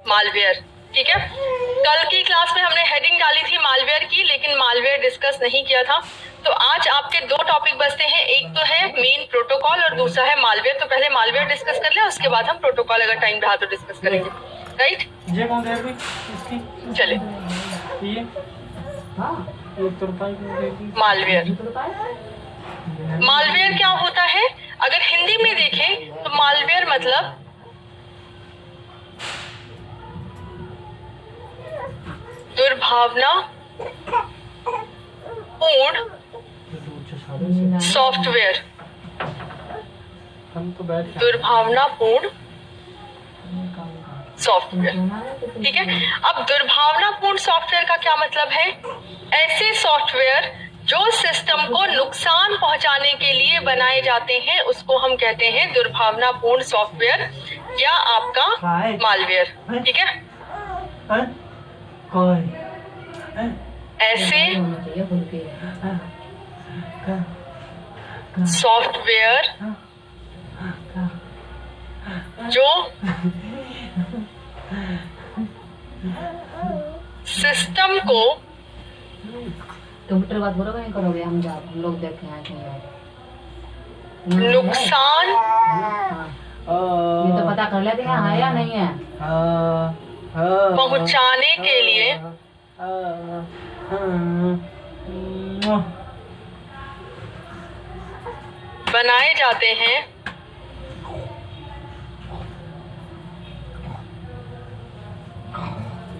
Malware. ठीक है, कल की क्लास में हमने हेडिंग डाली थी मालवेयर की, लेकिन मालवेयर डिस्कस नहीं किया था। तो आज आपके दो टॉपिक बचते हैं, एक तो है मेन प्रोटोकॉल और दूसरा है मालवेयर। तो पहले मालवेयर डिस्कस कर ले, उसके बाद हम प्रोटोकॉल अगर टाइम रहा तो डिस्कस करेंगे। राइट, चले। मालवेयर, मालवेयर क्या होता है? अगर हिंदी में देखें तो मालवेयर मतलब दुर्भावना पूर्ण सॉफ्टवेयर। दुर्भावनापूर्ण सॉफ्टवेयर। ठीक है, अब दुर्भावनापूर्ण सॉफ्टवेयर का क्या मतलब है? ऐसे सॉफ्टवेयर जो सिस्टम को नुकसान पहुंचाने के लिए बनाए जाते हैं उसको हम कहते हैं दुर्भावनापूर्ण सॉफ्टवेयर या आपका मालवेयर। ठीक है, ऐसे सॉफ्टवेयर जो सिस्टम को कंप्यूटर बात बोलोगे नहीं करोगे, हम लोग देखे हैं नुकसान ये तो पता कर लेते हैं है या नहीं है पहुंचाने के लिए बनाए जाते हैं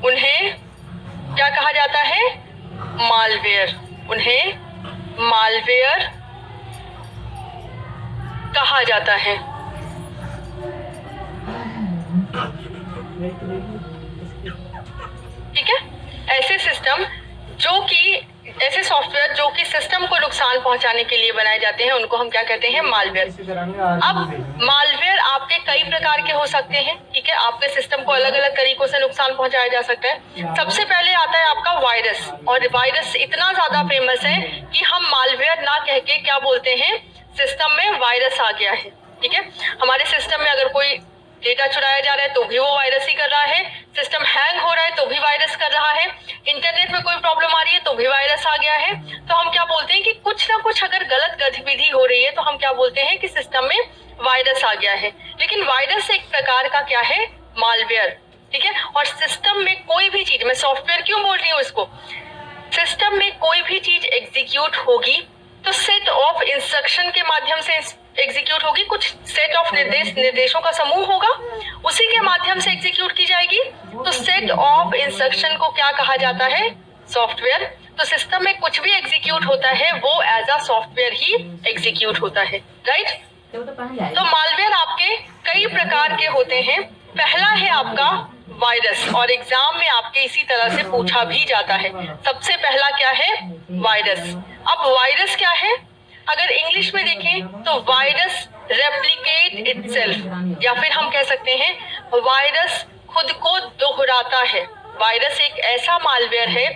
उन्हें क्या कहा जाता है? मालवेयर। उन्हें मालवेयर कहा जाता है। ठीक है, ऐसे सिस्टम जो कि ऐसे सॉफ्टवेयर जो कि सिस्टम को नुकसान पहुंचाने के लिए बनाए जाते हैं उनको हम क्या कहते हैं? मालवेयर। अब मालवेयर आपके कई प्रकार के हो सकते हैं। ठीक है, आपके सिस्टम को अलग अलग तरीकों से नुकसान पहुंचाया जा सकता है। सबसे पहले आता है आपका वायरस, और वायरस इतना ज्यादा फेमस है कि हम मालवेयर ना कह के क्या बोलते हैं? सिस्टम में वायरस आ गया है। ठीक है, हमारे सिस्टम में अगर कोई डेटा चुराया जा रहा है तो भी वो वायरस ही कर रहा है, सिस्टम हैंग हो रहा है तो भी वायरस कर रहा है, इंटरनेट में कोई प्रॉब्लम आ रही है तो भी वायरस आ गया है। तो हम क्या बोलते हैं कि कुछ ना कुछ अगर गलत गतिविधि हो रही है तो हम क्या बोलते हैं कि सिस्टम में वायरस आ गया है। लेकिन वायरस एक प्रकार का क्या है? मालवेयर। ठीक है, और सिस्टम में कोई भी चीज, मैं सॉफ्टवेयर क्यों बोल रही हूँ इसको, सिस्टम में कोई भी चीज एग्जीक्यूट होगी तो सेट ऑफ इंस्ट्रक्शन के माध्यम से एग्जीक्यूट होगी। कुछ सेट ऑफ निर्देशों का समूह होगा, उसी के माध्यम से एग्जीक्यूट की जाएगी। तो सेट ऑफ इंस्ट्रक्शन को क्या कहा जाता है? सॉफ्टवेयर। तो सिस्टम में कुछ भी एग्जीक्यूट होता है वो एज अ सॉफ्टवेयर ही एग्जीक्यूट होता है। राइट, तो मालवेयर आपके कई प्रकार के होते हैं। पहला है आपका वायरस, और एग्जाम में आपके इसी तरह से पूछा भी जाता है। सबसे पहला क्या है? वायरस। अब वायरस क्या है? अगर इंग्लिश में देखें तो वायरस रेप्लिकेट इटसेल्फ, या फिर हम कह सकते हैं वायरस खुद को दोहराता है। वायरस एक ऐसा मालवेयर है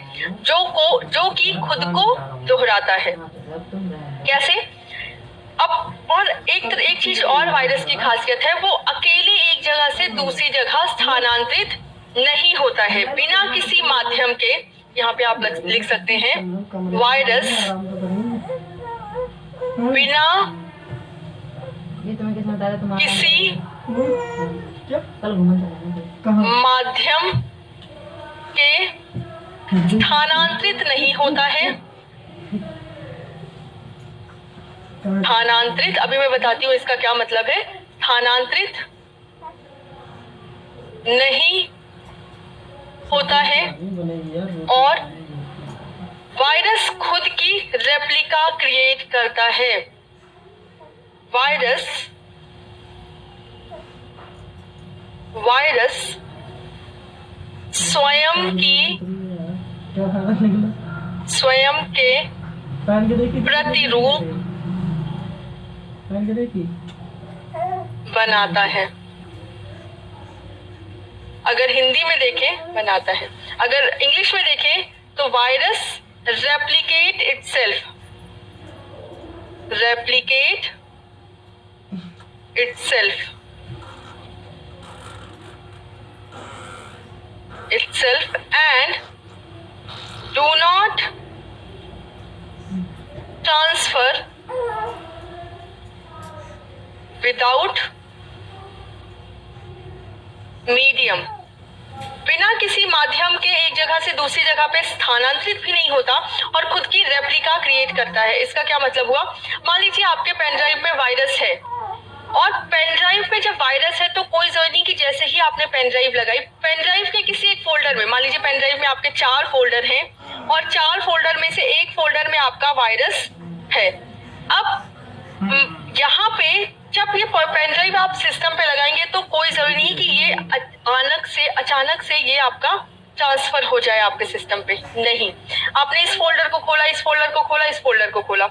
जो कि खुद को दोहराता है। कैसे? अब और एक चीज और वायरस की खासियत है, वो अकेले एक जगह से दूसरी जगह स्थानांतरित नहीं होता है बिना किसी माध्यम के। यहाँ पे आप लिख सकते हैं वायरस बिना किसी माध्यम के स्थानांतरित नहीं होता है। स्थानांतरित, अभी मैं बताती हूँ इसका क्या मतलब है। स्थानांतरित नहीं होता है और वायरस खुद की रेप्लिका क्रिएट करता है। वायरस स्वयं के प्रतिरूप बनाता है। अगर हिंदी में देखें बनाता है, अगर इंग्लिश में देखें तो virus replicate itself, replicate itself। itself and do not transfer without medium. बिना किसी माध्यम के एक जगह से दूसरी जगह पे स्थानांतरित भी नहीं होता और खुद की रेप्लिका क्रिएट करता है। इसका क्या मतलब हुआ? मान लीजिए आपके पेन ड्राइव में वायरस है और पेन ड्राइव में जब वायरस है तो कोई जरूरत नहीं कि जैसे ही आपने पेन ड्राइव लगाई, पेन ड्राइव के किसी एक फोल्डर में, मान लीजिए पेन ड्राइव में आपके 4 फोल्डर हैं और 4 फोल्डर में से एक फोल्डर में आपका वायरस है। अब यहाँ पे जब ये पेन ड्राइव आप सिस्टम पे लगाएंगे तो कोई जरूरी नहीं कि ये अचानक से ये आपका ट्रांसफर हो जाए आपके सिस्टम पे। नहीं, आपने इस फोल्डर को खोला, इस फोल्डर को खोला, इस फोल्डर को खोला,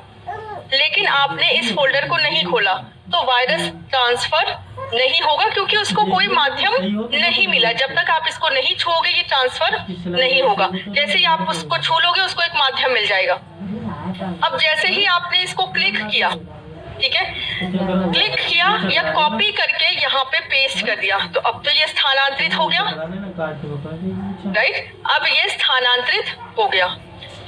लेकिन आपने इस फोल्डर को नहीं खोला तो वायरस ट्रांसफर नहीं होगा क्योंकि उसको कोई माध्यम नहीं मिला। जब तक आप इसको नहीं छूओगे ये ट्रांसफर नहीं होगा। जैसे ही आप उसको छू लोगे उसको एक माध्यम मिल जाएगा। अब जैसे ही आपने इसको क्लिक किया, ठीक है, क्लिक किया या कॉपी करके यहाँ पे पेस्ट कर दिया तो अब तो ये स्थानांतरित हो गया, राइट? अब ये स्थानांतरित हो गया।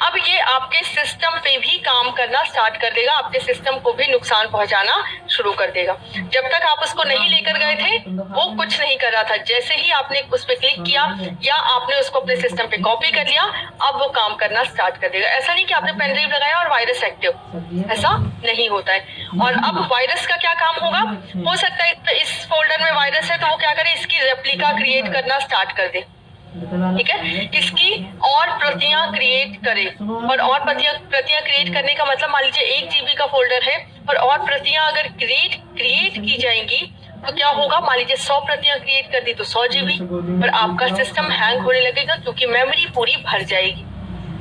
अब ये आपके सिस्टम पे भी काम करना स्टार्ट कर देगा, आपके सिस्टम को भी नुकसान पहुंचाना शुरू कर देगा। जब तक आप उसको नहीं लेकर गए थे वो कुछ नहीं कर रहा था, जैसे ही आपने उस पर क्लिक किया या आपने उसको अपने सिस्टम पे कॉपी कर लिया अब वो काम करना स्टार्ट कर देगा। ऐसा नहीं कि आपने पेन ड्राइव लगाया और वायरस एक्टिव, ऐसा नहीं होता है। और अब वायरस का क्या काम होगा? हो सकता है इस फोल्डर में वायरस है तो वो क्या करे, इसकी रेप्लिका क्रिएट करना स्टार्ट कर दे, ठीक है, इसकी और प्रतियां क्रिएट करे। और प्रतियां क्रिएट करने का मतलब मान लीजिए 1 GB का फोल्डर है और प्रतियां अगर क्रिएट की जाएंगी तो क्या होगा? मान लीजिए 100 प्रतियां क्रिएट कर दी तो 100 GB, पर आपका सिस्टम हैंग होने लगेगा क्योंकि मेमोरी पूरी भर जाएगी,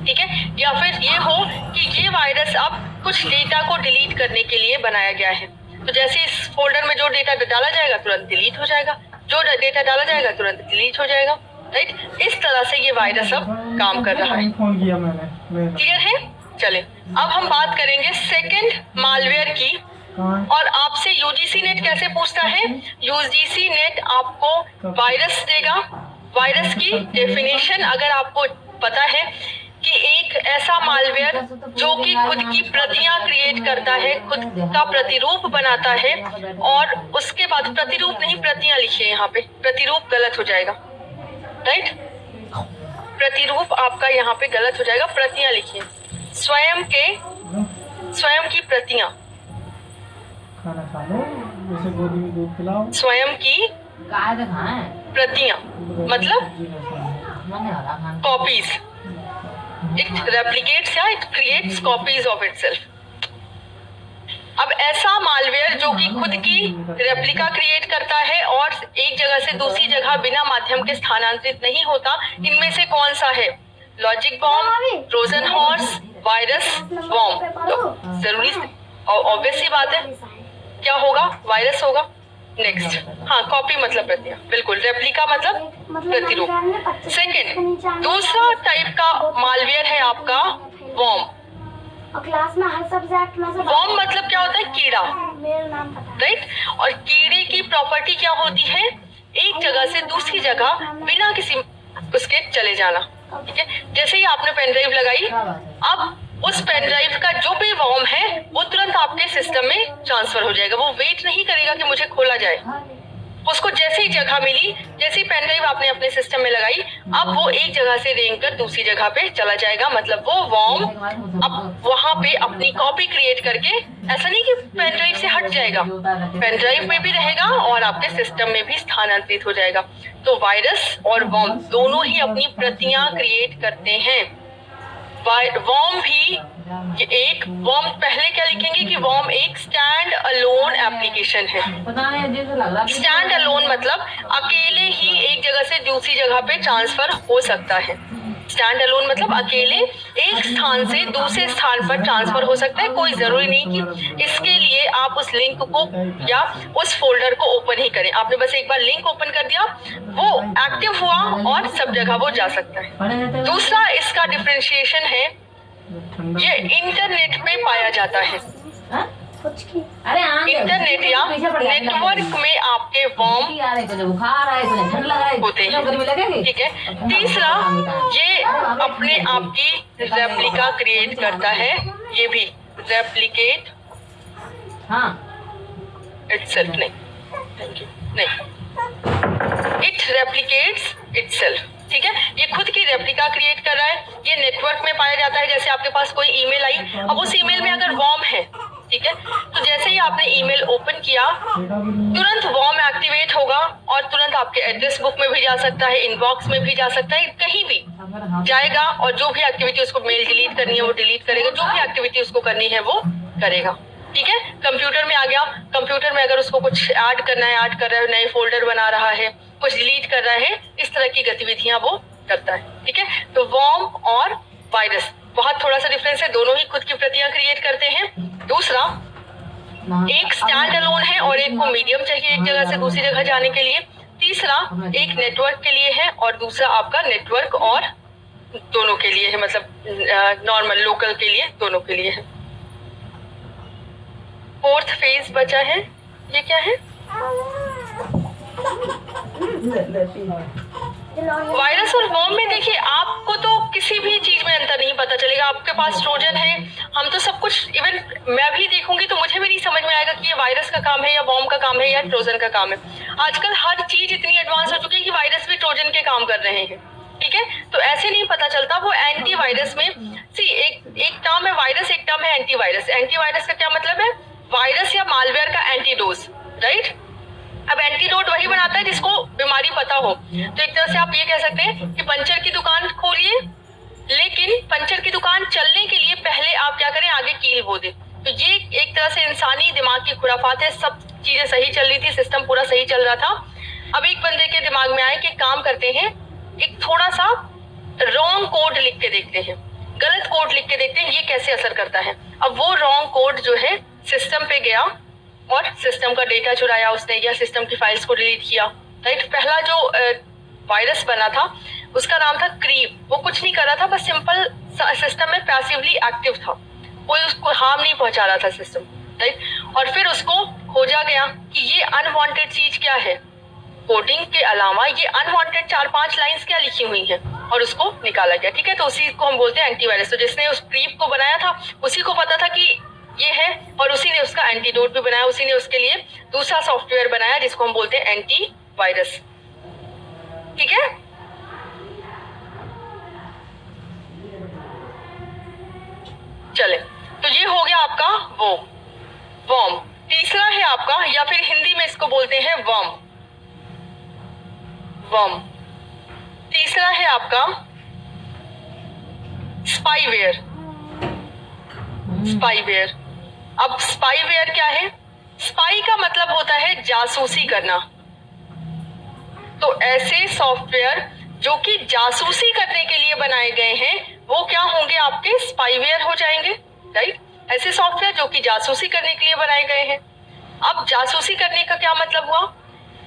ठीक है। या फिर ये हो कि ये वायरस अब कुछ डेटा को डिलीट करने के लिए बनाया गया है, तो जैसे इस फोल्डर में जो डेटा डाला जाएगा तुरंत डिलीट हो जाएगा, जो डेटा डाला जाएगा तुरंत डिलीट हो जाएगा, राइट? इस तरह से ये वायरस अब काम कर रहा है। क्लियर है? चले अब हम बात करेंगे सेकंड मालवेयर की। और आपसे यूजीसी नेट कैसे पूछता है? यूजीसी नेट आपको वायरस देगा। वायरस की डेफिनेशन अगर आपको पता है कि एक ऐसा मालवेयर जो कि खुद की प्रतियां क्रिएट करता है, खुद का प्रतिरूप बनाता है, और उसके बाद प्रतिरूप नहीं प्रतियां लिखिए, यहाँ पे प्रतिरूप गलत हो जाएगा, राइट? प्रतिरूप आपका यहाँ पे गलत हो जाएगा, प्रतियां लिखिए। स्वयं की प्रतियां, खाना खा लो, जैसे गोदी में दूध पिलाओ। स्वयं की प्रतियां मतलब कॉपीज। इट रेप्लिकेट्स या it creates copies of itself. अब ऐसा मालवेयर जो कि खुद की रेप्लिका क्रिएट करता है और एक जगह से दूसरी जगह बिना माध्यम के स्थानांतरित नहीं होता, इनमें से कौन सा है? Logic bomb, Trojan horse, virus bomb. तो जरूरी ऑब्वियस सी बात है, क्या होगा? वायरस होगा। नेक्स्ट, हाँ, कॉपी मतलब प्रतियां, बिल्कुल। रेप्लिका मतलब प्रतिरूप। सेकंड, दूसरा टाइप का मालवेयर है आपका वॉर्म। और क्लास में हर सब्जेक्ट में से वॉर्म मतलब क्या होता है? कीड़ा, मेरा नाम पता है, राइट? और कीड़े की प्रॉपर्टी क्या होती है? एक जगह से दूसरी जगह बिना किसी उसके चले जाना, ठीक है। जैसे ही आपने पेन ड्राइव लगाई, अब उस पेन ड्राइव का जो भी वॉर्म है वो तुरंत आपके सिस्टम में ट्रांसफर हो जाएगा। वो वेट नहीं करेगा कि मुझे खोला जाए। उसको जैसे ही जगह मिली, जैसे ही पेन ड्राइव आपने अपने सिस्टम में लगाई, अब वो एक जगह से रेंग कर दूसरी जगह पे चला जाएगा। मतलब वो वॉर्म अब वहां पे अपनी कॉपी क्रिएट करके, ऐसा नहीं कि पेन ड्राइव से हट जाएगा, पेन ड्राइव में भी रहेगा और आपके सिस्टम में भी स्थानांतरित हो जाएगा। तो वायरस और वॉर्म दोनों ही अपनी प्रतियां क्रिएट करते हैं। वॉर्म भी एक वॉर्म, पहले क्या लिखेंगे कि वॉर्म एक स्टैंड अलोन एप्लीकेशन है। स्टैंड अलोन मतलब अकेले ही एक जगह से दूसरी जगह पे ट्रांसफर हो सकता है। स्टैंड अलोन मतलब अकेले एक स्थान से दूसरे स्थान पर ट्रांसफर हो सकता है। कोई जरूरी नहीं कि इसके लिए आप उस लिंक को या उस फोल्डर को ओपन ही करें। आपने बस एक बार लिंक ओपन कर दिया, वो एक्टिव हुआ और सब जगह वो जा सकता है। दूसरा इसका डिफरेंशिएशन है, ये इंटरनेट पे पाया जाता है। कुछ की अरे हाँ इंटरनेट या नेटवर्क में आपके वॉर्म आ रहे तुझे बुखार आए तुझे ठंड लगाए होते हैं। गर्मी लगेगी ठीक है। तीसरा, ये अपने आप की रेप्लिका क्रिएट करता है, ये भी रेप्लिकेट हाँ इटसेल्फ, नहीं, इट रेप्लिकेट्स इटसेल्फ। ठीक है, ये खुद की रेप्लिका क्रिएट कर रहा है। ये नेटवर्क में पाया जाता है। जैसे आपके पास कोई ईमेल आई, अब उस ईमेल में अगर वॉर्म है, ठीक है, तो जैसे ही आपने ईमेल ओपन किया तुरंत वॉर्म एक्टिवेट होगा और तुरंत आपके एड्रेस बुक में भी जा सकता है, इनबॉक्स में भी जा सकता है, कहीं भी जाएगा और जो भी एक्टिविटी उसको मेल डिलीट करनी है वो डिलीट करेगा, जो भी एक्टिविटी उसको करनी है वो करेगा। ठीक है, कंप्यूटर में आ गया। कंप्यूटर में अगर उसको कुछ ऐड करना है, ऐड कर रहा है, नए फोल्डर बना रहा है, कुछ डिलीट कर रहा है, इस तरह की गतिविधियां वो करता है। ठीक है, तो वॉर्म और वायरस बहुत थोड़ा सा डिफरेंस है, दोनों ही खुद की प्रतियां क्रिएट करते हैं। दूसरा, एक स्टैंड अलोन है और एक को मीडियम चाहिए एक जगह से दूसरी जगह जाने के लिए। तीसरा, एक नेटवर्क के लिए है और दूसरा आपका नेटवर्क और दोनों के लिए है, मतलब नॉर्मल लोकल के लिए, दोनों के लिए है। फोर्थ फेज बचा है, ये क्या है? वायरस और वॉर्म में देखिए आपको तो किसी भी चीज में अंतर नहीं पता चलेगा। आपके पास ट्रोजन है, हम तो सब कुछ, इवन मैं भी देखूंगी तो मुझे भी नहीं समझ में आएगा कि ये वायरस का काम है या वॉर्म का काम है या ट्रोजन का काम है। आजकल हर चीज इतनी एडवांस हो चुकी है कि वायरस भी ट्रोजन के काम कर रहे हैं। ठीक है, तो ऐसे नहीं पता चलता। वो एंटीवायरस में एक टर्म है वायरस, एक टर्म है एंटीवायरस। एंटीवायरस का क्या मतलब है? वायरस या मालवेयर का एंटीडोज, राइट। अब एंटीडोट वही बनाता है जिसको बीमारी पता हो। तो एक तरह से आप ये कह सकते हैं कि पंचर की दुकान खोलिए, लेकिन पंचर की दुकान चलने के लिए पहले आप क्या करें, आगे कील बो दे। तो ये एक तरह से इंसानी दिमाग की खुराफात है। सब चीजें सही चल रही थी, सिस्टम पूरा सही चल रहा था। अब एक बंदे के दिमाग में आए कि काम करते हैं, एक थोड़ा सा रॉन्ग कोड लिख के देखते हैं, गलत कोड लिख के देखते हैं, ये कैसे असर करता है। अब वो रॉन्ग कोड जो है सिस्टम पे गया और सिस्टम का डेटा चुराया उसने, या सिस्टम की फाइल्स को डिलीट किया, राइट। पहला जो वायरस बना था उसका नाम था क्रीप। वो कुछ नहीं कर रहा था, बस सिंपल सिस्टम में पैसिवली एक्टिव था, कोई उसको हार्म नहीं पहुंचा रहा था सिस्टम, राइट। और फिर उसको खोजा गया कि ये अनवांटेड चीज क्या है, कोडिंग के अलावा ये अनवांटेड 4-5 लाइंस क्या लिखी हुई हैं, और उसको निकाला गया। ठीक है, तो उसी को हम बोलते हैं एंटीवायरस। तो जिसने उस क्रीप को बनाया था उसी को पता था कि ये है, और उसी ने उसका एंटीडोट भी बनाया, उसी ने उसके लिए दूसरा सॉफ्टवेयर बनाया जिसको हम बोलते हैं एंटीवायरस। ठीक है, चले, तो ये हो गया आपका वो वॉर्म। तीसरा है आपका, या फिर हिंदी में इसको बोलते हैं वर्म। तीसरा है आपका स्पाईवेयर। अब स्पाईवेयर क्या है? स्पाई का मतलब होता है जासूसी करना। तो ऐसे सॉफ्टवेयर जो कि जासूसी करने के लिए बनाए गए हैं वो क्या होंगे? आपके स्पाईवेयर हो जाएंगे, राइट। ऐसे सॉफ्टवेयर जो कि जासूसी करने के लिए बनाए गए हैं। अब जासूसी करने का क्या मतलब हुआ?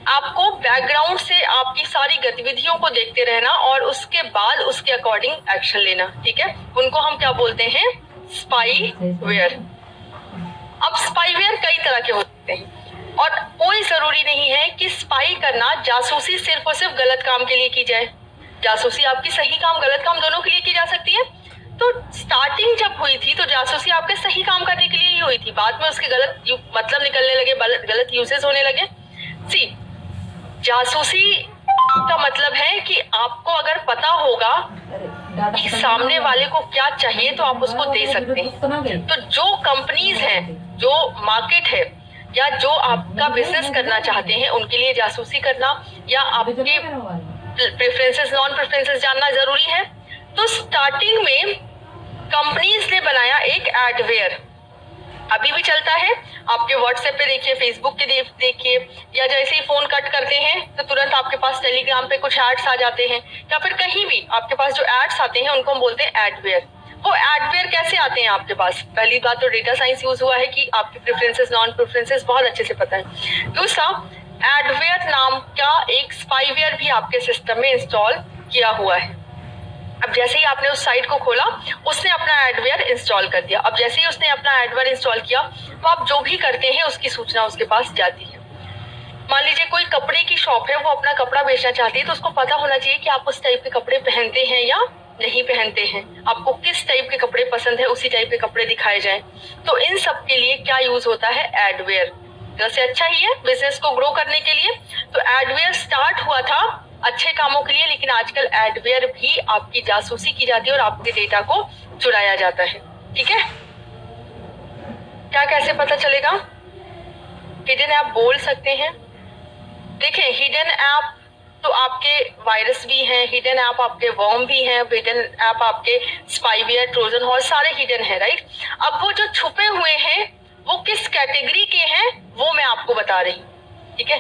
आपको बैकग्राउंड से आपकी सारी गतिविधियों को देखते रहना और उसके बाद उसके अकॉर्डिंग एक्शन लेना। ठीक है, उनको हम क्या बोलते हैं? स्पाईवेयर। अब स्पाईवेयर कई तरह के होते हैं और कोई जरूरी नहीं है कि स्पाई करना, जासूसी सिर्फ और सिर्फ गलत काम के लिए की जाए। जासूसी आपकी सही काम गलत काम दोनों के लिए की जा सकती है। तो स्टार्टिंग जब हुई थी तो जासूसी आपके सही काम करने के लिए ही हुई थी, बाद में उसके गलत मतलब निकलने लगे, गलत यूसेज होने लगे। जासूसी का मतलब है कि आपको अगर पता होगा कि सामने वाले को क्या चाहिए तो आप उसको दे सकते हैं। तो जो कंपनीज हैं, जो मार्केट है, या जो आपका बिजनेस करना चाहते हैं उनके लिए जासूसी करना या आपके प्रेफरेंसेस नॉन प्रेफरेंसेस जानना जरूरी है। तो स्टार्टिंग में कंपनीज ने बनाया एक एडवेयर, अभी भी चलता है। आपके व्हाट्सएप पे देखिए, फेसबुक के देखिए, या जैसे ही फोन कट करते हैं तो तुरंत आपके पास टेलीग्राम पे कुछ एड्स आ जाते हैं, या फिर कहीं भी आपके पास जो एड्स आते हैं उनको हम बोलते हैं एडवेयर। वो एडवेयर कैसे आते हैं आपके पास? पहली बात तो डेटा साइंस यूज हुआ है कि आपके प्रेफरेंसेस नॉन प्रेफरेंसेस बहुत अच्छे से पता है। दूसरा, एडवेयर नाम का एक स्पाईवेयर भी आपके सिस्टम में इंस्टॉल किया हुआ है। अब जैसे ही आपने उस साइट को खोला, उसने अपना एडवेयर इंस्टॉल कर दिया। अब जैसे ही उसने अपना एडवेयर इंस्टॉल किया तो आप जो भी करते हैं उसकी सूचना उसके पास जाती है। मान लीजिए कोई कपड़े की शॉप है, वो अपना कपड़ा बेचना चाहती है, तो उसको पता होना चाहिए कि आप उस टाइप के कपड़े पहनते हैं या नहीं पहनते हैं, आपको किस टाइप के कपड़े पसंद है, उसी टाइप के कपड़े दिखाए जाएं। तो इन सब के लिए क्या यूज होता है? एडवेयर। वैसे अच्छा ही है बिजनेस को ग्रो करने के लिए। तो एडवेयर स्टार्ट हुआ था अच्छे कामों के लिए, लेकिन आजकल एडवेयर भी आपकी जासूसी की जाती है और आपके डेटा को चुराया जाता है। ठीक है, क्या कैसे पता चलेगा? हिडन ऐप बोल सकते हैं। देखें, हिडन ऐप तो आपके वायरस भी हैं, हिडन ऐप आपके वर्म भी हैं, हिडन ऐप आपके स्पाईवेयर, ट्रोजन हॉर्स सारे हिडन हैं, राइट। अब वो जो छुपे हुए हैं वो किस कैटेगरी के हैं वो मैं आपको बता रही हूँ। ठीक है,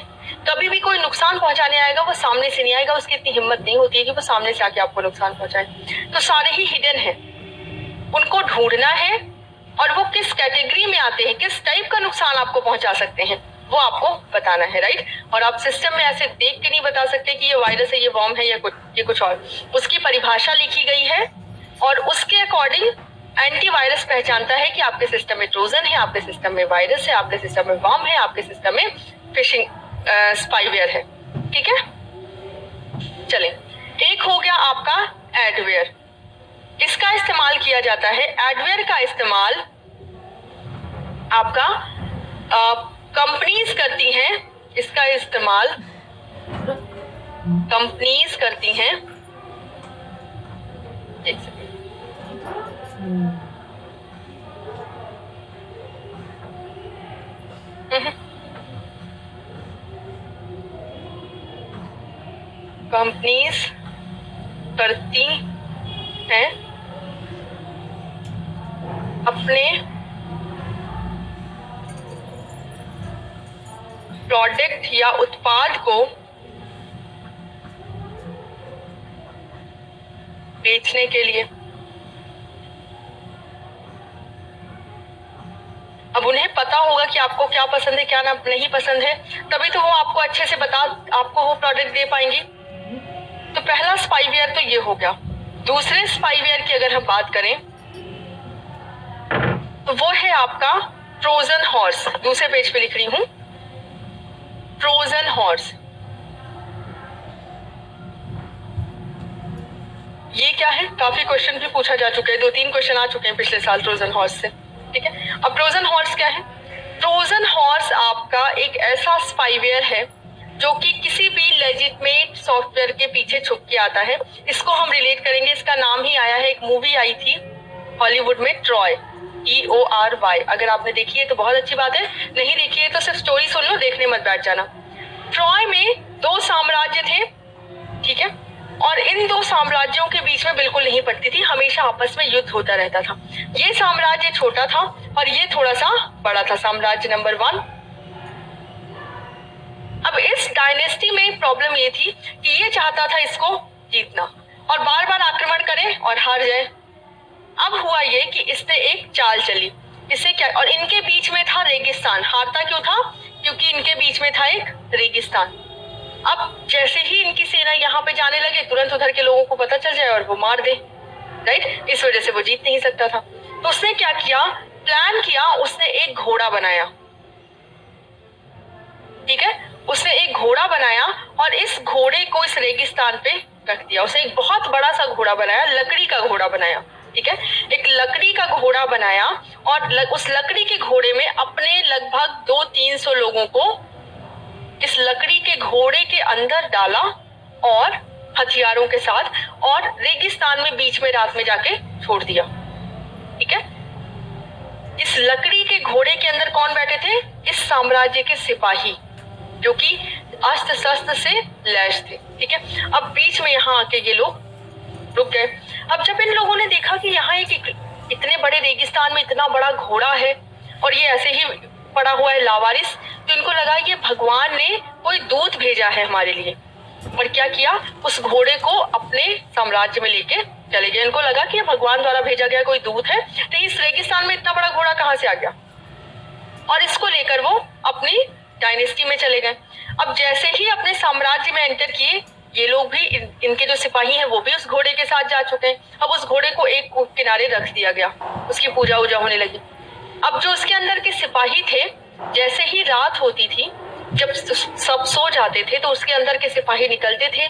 कभी भी कोई नुकसान पहुंचाने आएगा वो सामने से नहीं आएगा, उसकी इतनी हिम्मत नहीं होती है कि वो सामने से आके आपको नुकसान पहुंचाए। तो सारे ही हिडन हैं, उनको ढूंढना है और वो किस कैटेगरी में आते हैं, किस टाइप का नुकसान आपको पहुंचा सकते हैं वो आपको बताना है, राइट। और आप सिस्टम में ऐसे देख के नहीं बता सकते कि ये वायरस है, ये वर्म है या ये कुछ और। उसकी परिभाषा लिखी गई है और उसके अकॉर्डिंग एंटीवायरस पहचानता है कि आपके सिस्टम में ट्रोजन है, आपके सिस्टम में वायरस है, आपके सिस्टम में वर्म है, आपके सिस्टम में फिशिंग स्पाईवेयर है। ठीक है, चलें, एक हो गया आपका एडवेयर। इसका इस्तेमाल किया जाता है, एडवेयर का इस्तेमाल आपका कंपनीज करती हैं, इसका इस्तेमाल कंपनीज करती हैं। एक सेकंड, कंपनीज करती हैं अपने प्रोडक्ट या उत्पाद को बेचने के लिए। अब उन्हें पता होगा कि आपको क्या पसंद है क्या नहीं पसंद है, तभी तो वो आपको अच्छे से आपको वो प्रोडक्ट दे पाएंगी। तो पहला स्पाईवेयर तो ये हो गया। दूसरे स्पाईवेयर की अगर हम बात करें तो वो है आपका ट्रोजन हॉर्स। दूसरे पेज पे लिख रही हूं, ट्रोजन हॉर्स। ये क्या है? काफी क्वेश्चन भी पूछा जा चुका है, 2-3 क्वेश्चन आ चुके हैं पिछले साल ट्रोजन हॉर्स से। ठीक है, अब ट्रोजन हॉर्स क्या है? ट्रोजन हॉर्स आपका एक ऐसा स्पाईवेयर है जो कि किसी भी लेजिटमेट सॉफ्टवेयर के पीछे छुप के आता है। इसको हम रिलेट करेंगे, इसका नाम ही आया है, एक मूवी आई थी हॉलीवुड में, ट्रॉय, TORY। अगर आपने देखी है तो बहुत अच्छी बात है, नहीं देखी है तो सिर्फ स्टोरी सुन लो, देखने मत बैठ जाना। ट्रॉय में 2 साम्राज्य थे, ठीक है, और इन 2 साम्राज्यों के बीच में बिल्कुल नहीं पड़ती थी, हमेशा आपस में युद्ध होता रहता था। ये साम्राज्य छोटा था और ये थोड़ा सा बड़ा था, साम्राज्य नंबर 1। अब इस डायनेस्टी में प्रॉब्लम ये थी कि ये चाहता था इसको जीतना और बार बार आक्रमण करे और हार जाए। अब हुआ ये कि इसने एक चाल चली, इससे क्या, और इनके बीच में था रेगिस्तान। हारता क्यों था? क्योंकि इनके बीच में था एक रेगिस्तान। अब जैसे ही इनकी सेना यहाँ पे जाने लगे, तुरंत उधर के लोगों को पता चल जाए और वो मार दे, राइट। इस वजह से वो जीत नहीं सकता था। तो उसने क्या किया, प्लान किया, उसने एक घोड़ा बनाया। ठीक है, उसने एक घोड़ा बनाया और इस घोड़े को इस रेगिस्तान पे रख दिया। उसने एक बहुत बड़ा सा घोड़ा बनाया, लकड़ी का घोड़ा बनाया। ठीक है, एक लकड़ी का घोड़ा बनाया और उस लकड़ी के घोड़े में अपने लगभग 200-300 लोगों को इस लकड़ी के घोड़े के अंदर डाला और हथियारों के साथ, और रेगिस्तान में बीच में रात में जाके छोड़ दिया। ठीक है, इस लकड़ी के घोड़े के अंदर कौन बैठे थे? इस साम्राज्य के सिपाही, जो कि अस्त्र शस्त्र से लैस थे। ठीक है, अब बीच में यहाँ आके ये लोग रुक गए। अब जब इन लोगों ने देखा कि यहाँ एक इतने बड़े रेगिस्तान में इतना बड़ा घोड़ा है और ये ऐसे ही पड़ा हुआ है लावारिस, तो इनको लगा ये भगवान ने कोई दूत भेजा है हमारे लिए, और क्या किया, उस घोड़े को अपने साम्राज्य में लेके चले गए। इनको लगा कि ये भगवान द्वारा भेजा गया कोई दूत है, तो इस रेगिस्तान में इतना बड़ा घोड़ा कहाँ से आ गया, और इसको लेकर वो अपनी डायनेस्टी में चले गए। अब जैसे ही अपने साम्राज्य में एंटर किए, ये लोग भी इनके जो सिपाही हैं वो भी उस घोड़े के साथ जा चुके हैं। अब उस घोड़े को एक किनारे रख दिया गया, उसकी पूजा वूजा होने लगी। अब जो उसके अंदर के सिपाही थे, जैसे ही रात होती थी, जब सब सो जाते थे, तो उसके अंदर के सिपाही निकलते थे,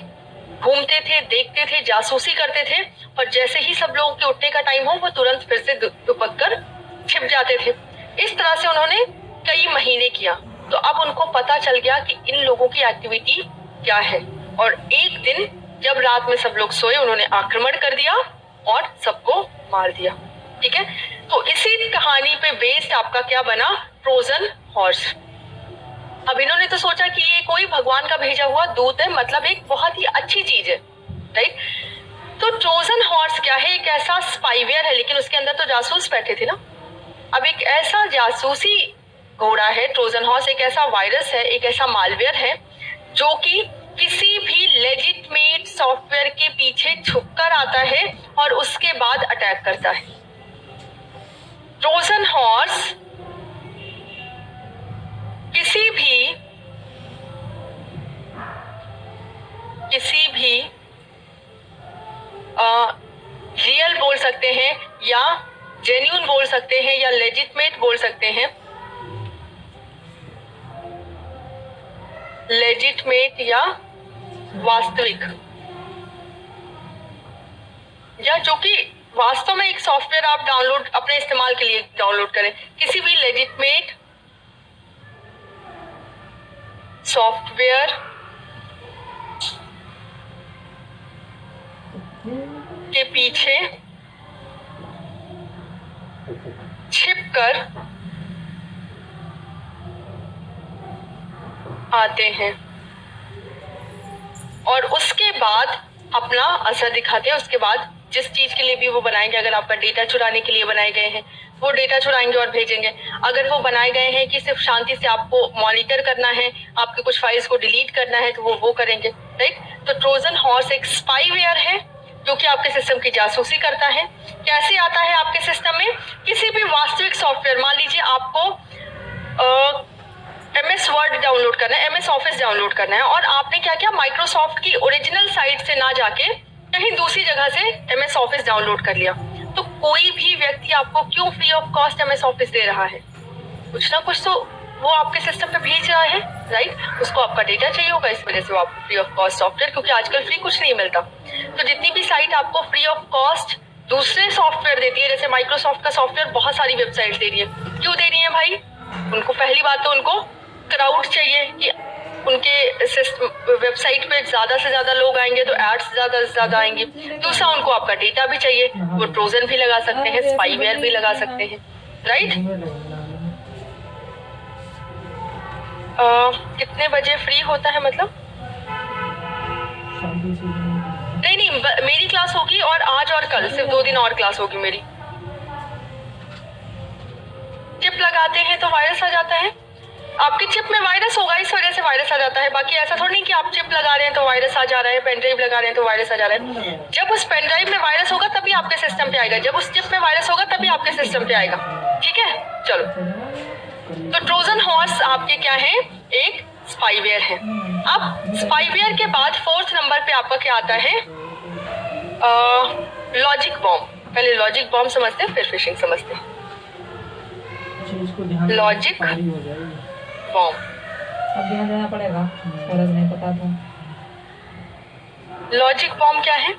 घूमते थे, देखते थे, जासूसी करते थे, और जैसे ही सब लोगों के उठने का टाइम हो वो तुरंत फिर से दुपक कर छिप जाते थे। इस तरह से उन्होंने कई महीने किया। तो अब उनको पता चल गया कि इन लोगों की एक्टिविटी क्या है, और एक दिन जब रात में सब लोग सोए, उन्होंने आक्रमण कर दिया और सबको मार दिया। ठीक है, तो इसी कहानी पे बेस्ड आपका क्या बना, ट्रोजन हॉर्स। अब इन्होंने तो सोचा कि ये कोई भगवान का भेजा हुआ दूत है, मतलब एक बहुत ही अच्छी चीज है, राइट। तो ट्रोजन हॉर्स क्या है, एक ऐसा स्पाईवेयर है, लेकिन उसके अंदर तो जासूस बैठे थे ना। अब एक ऐसा जासूसी घोड़ा है ट्रोजन हॉर्स, एक ऐसा वायरस है, एक ऐसा मालवेयर है जो कि किसी भी लेजिटमेट सॉफ्टवेयर के पीछे छुपकर आता है और उसके बाद अटैक करता है। ट्रोजन हॉर्स किसी भी रियल बोल सकते हैं या जेन्युइन बोल सकते हैं या लेजिटमेट बोल सकते हैं, लेजिटमेट या वास्तविक, या जो कि वास्तव में एक सॉफ्टवेयर आप डाउनलोड अपने इस्तेमाल के लिए डाउनलोड करें, किसी भी लेजिटमेट सॉफ्टवेयर के पीछे छिपकर आते हैं और उसके बाद अपना असर दिखाते हैं। उसके बाद जिस चीज के लिए भी वो बनाएंगे, अगर आपका डेटा चुराने के लिए बनाए गए हैं, वो डेटा चुराएंगे और भेजेंगे। अगर वो बनाए गए हैं कि सिर्फ शांति से आपको मॉनिटर करना है, आपके कुछ फाइल्स को डिलीट करना है, तो वो करेंगे, राइट। तो ट्रोजन हॉर्स एक स्पाईवेयर है जो कि आपके सिस्टम की जासूसी करता है। कैसे आता है आपके सिस्टम में, किसी भी वास्तविक सॉफ्टवेयर, मान लीजिए आपको MS वर्ड डाउनलोड करना है, MS ऑफिस डाउनलोड करना है, और आपने क्या किया, माइक्रोसॉफ्ट की ओरिजिनल साइट से ना जाके कहीं दूसरी जगह से MS ऑफिस डाउनलोड कर लिया। तो कोई भी व्यक्ति आपको क्यों free of cost MS office दे रहा है, कुछ ना कुछ तो वो आपके सिस्टम पे भेज रहा है, राइट। उसको आपका डेटा चाहिए होगा, इस वजह से वो आपको फ्री ऑफ कॉस्ट सॉफ्टवेयर, क्योंकि आजकल फ्री कुछ नहीं मिलता। तो जितनी भी साइट आपको फ्री ऑफ कॉस्ट दूसरे सॉफ्टवेयर देती है, जैसे माइक्रोसॉफ्ट का सॉफ्टवेयर बहुत सारी वेबसाइट दे रही है, क्यों दे रही है भाई, उनको पहली बात तो उनको क्राउड चाहिए कि उनके वेबसाइट पे ज्यादा से ज्यादा लोग आएंगे तो एड्स ज्यादा से ज्यादा आएंगे। दूसरा, उनको आपका डेटा भी चाहिए, वो ट्रोजन भी लगा सकते हैं, स्पाईवेयर भी लगा सकते हैं, राइट। कितने बजे फ्री होता है, मतलब नहीं, मेरी क्लास होगी और आज और कल सिर्फ 2 दिन और क्लास होगी मेरी। चिप लगाते हैं तो वायरस आ जाता है, आपकी चिप में वायरस होगा, इस वजह से वायरस आ जाता है। बाकी ऐसा थोड़ी नहीं कि आप चिप लगा रहे हैं तो वायरस आ जा रहा है, पेन ड्राइव लगा रहे हैं तो वायरस आ जा रहा है। जब उस पेन ड्राइव में वायरस होगा तभी आपके सिस्टम पे आएगा, जब उस चिप में वायरस होगा तभी आपके सिस्टम पे आएगा, ठीक है। चलो, तो ट्रोजन हॉर्स आपके क्या है, एक स्पाईवेयर है। अब स्पाईवेयर के बाद 4th नंबर पे आपका क्या आता है, लॉजिक बॉम्ब। पहले लॉजिक बॉम्ब समझते हैं, फिर फिशिंग समझते हैं। लॉजिक बॉम्ब, अब ध्यान देना पड़ेगा, पहले नहीं पता था। लॉजिक बॉम्ब क्या है,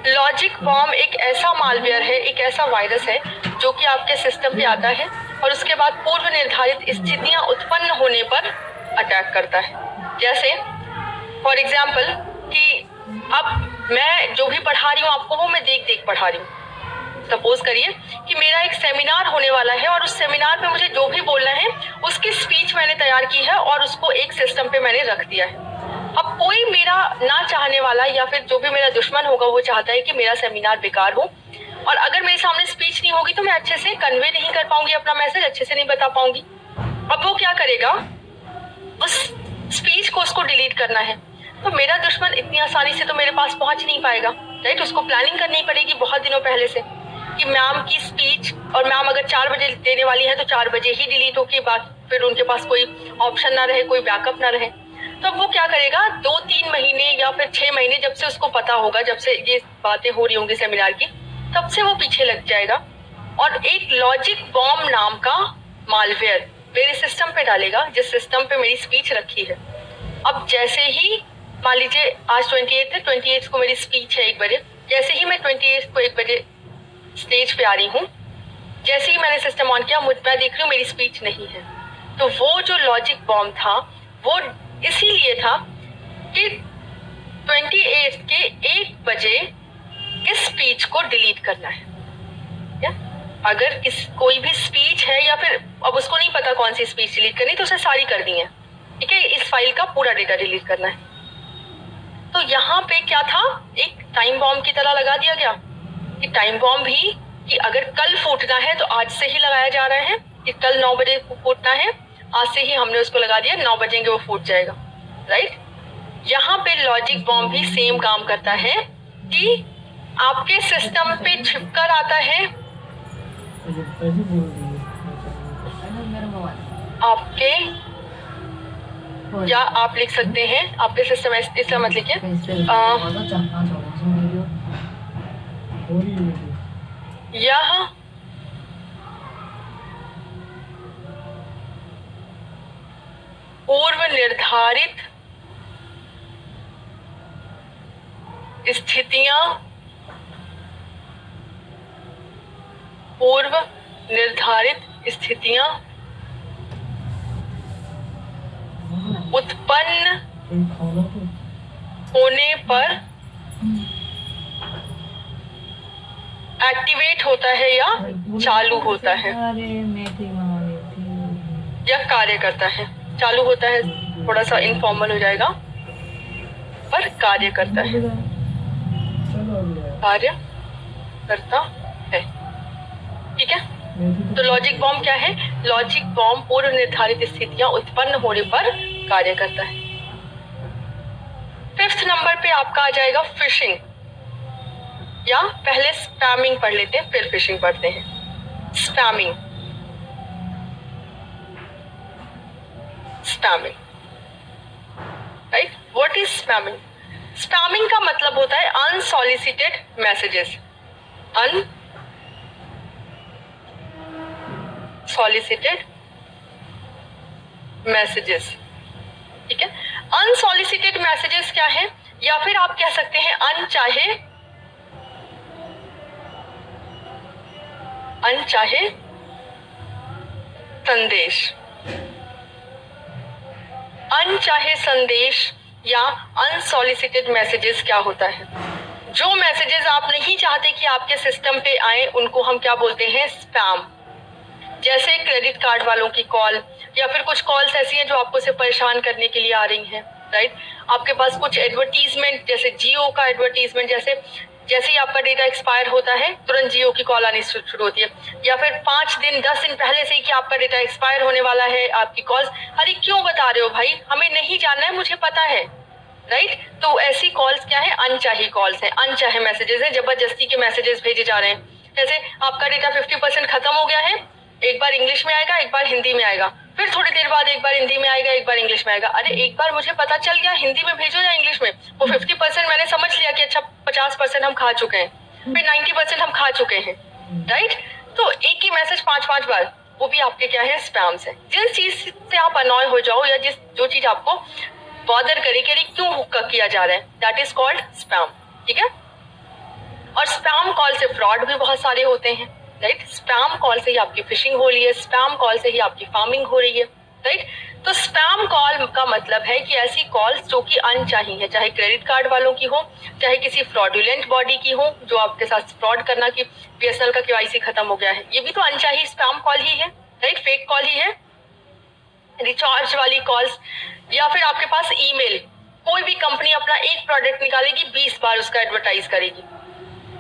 लॉजिक बॉम्ब एक ऐसा मालवेयर है, एक ऐसा वायरस है जो कि आपके सिस्टम पे आता है और उसके बाद पूर्व निर्धारित स्थितियां उत्पन्न होने पर अटैक करता है। जैसे फॉर एग्जाम्पल कि अब मैं जो भी पढ़ा रही हूँ आपको, वो मैं देख देख पढ़ा रही हूँ। सपोज करिए कि मेरा एक सेमिनार होने वाला है और उस सेमिनार पे मुझे जो भी बोलना है उसकी स्पीच मैंने तैयार की है और उसको एक सिस्टम पे मैंने रख दिया है। अब कोई मेरा ना चाहने वाला या फिर जो भी मेरा दुश्मन होगा वो चाहता है कि मेरा सेमिनार बेकार हो, और अगर मेरे सामने स्पीच नहीं होगी तो मैं अच्छे से कन्वे नहीं कर पाऊंगी, अपना मैसेज अच्छे से नहीं बता पाऊंगी। अब वो क्या करेगा, उस स्पीच को उसको डिलीट करना है, तो मेरा दुश्मन इतनी आसानी से तो मेरे पास पहुंच नहीं पाएगा, राइट। उसको प्लानिंग करनी पड़ेगी बहुत दिनों पहले से कि मैम की स्पीच, और मैम अगर 4 बजे देने वाली है तो 4 बजे ही डिलीट होगी, फिर उनके पास कोई ऑप्शन ना रहे, कोई बैकअप ना रहे। तो वो क्या करेगा, 2-3 महीने या फिर 6 महीने, जब से उसको पता होगा, जब से ये बातें हो रही होंगी सेमिनार की, तब से वो पीछे लग जाएगा और एक लॉजिक बॉम्ब नाम का मालवेयर मेरे सिस्टम पे डालेगा, जिस सिस्टम पे मेरी स्पीच रखी है। अब जैसे ही मान लीजिए आज 28 है, 28 को मेरी स्पीच है 1 बजे, जैसे ही मैं 28 को 1 बजे स्टेज पे आ रही हूँ, जैसे ही मैंने सिस्टम ऑन किया, मैं देख रही हूँ मेरी स्पीच नहीं है। तो वो जो लॉजिक बॉम्ब था वो इसीलिए था कि 28 के 1 बजे इस स्पीच को डिलीट करना है। या अगर कोई भी स्पीच है या फिर अब उसको नहीं पता कौन सी स्पीच डिलीट करनी, तो उसे सारी कर दी है, ठीक है, इस फाइल का पूरा डेटा डिलीट करना है। तो यहाँ पे क्या था, एक टाइम बॉम्ब की तरह लगा दिया गया कि टाइम बॉम्ब भी कि अगर कल फूटना है तो आज से ही लगाया जा रहा है कि कल 9 बजे फूटना है, आज से ही हमने उसको लगा दिया, 9 बजेंगे वो फूट जाएगा, राइट। यहाँ पे लॉजिक बॉम्ब भी सेम काम करता है कि आपके सिस्टम पे छिपकर आता है आपके, या आप लिख सकते हैं आपके सिस्टम, इसका मत लिखिए, यह पूर्व निर्धारित स्थितियां, पूर्व निर्धारित स्थितियां उत्पन्न होने पर एक्टिवेट होता है या चालू होता है या कार्य करता है। चालू होता है थोड़ा सा इनफॉर्मल हो जाएगा, पर कार्य करता है, कार्य करता है, ठीक है। तो लॉजिक बॉम्ब क्या है, लॉजिक बॉम्ब पूर्व निर्धारित स्थितियां उत्पन्न होने पर कार्य करता है। 5th नंबर पे आपका आ जाएगा फिशिंग, या पहले स्पैमिंग पढ़ लेते हैं फिर फिशिंग पढ़ते हैं। Spamming, spamming, right. What is spamming? Spamming का मतलब होता है अनसॉलिसिटेड मैसेजेस, अनसॉलिसिटेड मैसेजेस, ठीक है। अनसॉलिसिटेड मैसेजेस क्या है, या फिर आप कह सकते हैं अनचाहे संदेश। अनचाहे संदेश या अनसॉलिसिटेड मैसेजेस क्या होता है, जो मैसेजेस आप नहीं चाहते कि आपके सिस्टम पे आए, उनको हम क्या बोलते हैं, स्पैम। जैसे क्रेडिट कार्ड वालों की कॉल, या फिर कुछ कॉल्स ऐसी हैं जो आपको से परेशान करने के लिए आ रही हैं, राइट। आपके पास कुछ एडवर्टीजमेंट, जैसे जियो का एडवर्टीजमेंट, जैसे ही आपका डेटा एक्सपायर होता है तुरंत जियो की कॉल आनी शुरू होती है, या फिर 5 दिन 10 दिन पहले से ही कि आपका डेटा एक्सपायर होने वाला है, आपकी कॉल्स, अरे क्यों बता रहे हो भाई, हमें नहीं जानना है, मुझे पता है, राइट। तो ऐसी कॉल्स क्या है, अनचाही कॉल्स हैं, अनचाहे मैसेजेस हैं, जबरदस्ती के मैसेजेस भेजे जा रहे हैं। जैसे आपका डेटा 50% खत्म हो गया है, एक बार इंग्लिश में आएगा, एक बार हिंदी में आएगा, फिर थोड़ी देर बाद एक बार हिंदी में आएगा, एक बार इंग्लिश में आएगा। अरे एक बार मुझे पता चल गया, हिंदी में भेजो या इंग्लिश में, वो 50% मैंने समझ लिया कि अच्छा 50% हम खा चुके हैं, फिर 90% हम खा चुके हैं, राइट। तो एक ही मैसेज 5-5 बार, वो भी आपके क्या है, स्पैम्स है। जिस चीज से आप अनॉय हो जाओ, या जो चीज आपको बॉदर करे कि क्यों हुक्का किया जा रहा है, दैट इज कॉल्ड स्पैम, ठीक है। और स्पैम कॉल से फ्रॉड भी बहुत सारे होते हैं, राइट। स्पैम कॉल से ही आपकी फिशिंग हो रही है, स्पैम कॉल से ही आपकी फार्मिंग हो रही है, राइट। तो स्पैम कॉल का मतलब है कि ऐसी कॉल्स जो कि अनचाही है, चाहे क्रेडिट कार्ड वालों की हो, चाहे किसी फ्रॉडुलेंट बॉडी की हो जो आपके साथ फ्रॉड करना कि बीएसएनएल का केवाईसी खत्म हो गया है, ये भी तो अनचाही स्पैम कॉल ही है, राइट, फेक कॉल ही है। रिचार्ज वाली कॉल्स, या फिर आपके पास ईमेल, कोई भी कंपनी अपना एक प्रोडक्ट निकालेगी, 20 बार उसका एडवर्टाइज करेगी